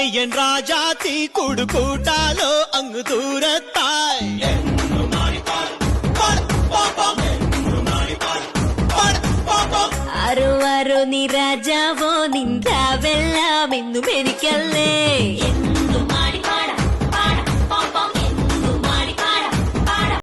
N രാജാത്തി കൂടുകൂട്ടാലോ അങ്ങ് ദൂരത്തായി ആരോ ആരോ നീ രാജാവോ നിന്റാവെല്ലാം എന്നും എനിക്കല്ലേ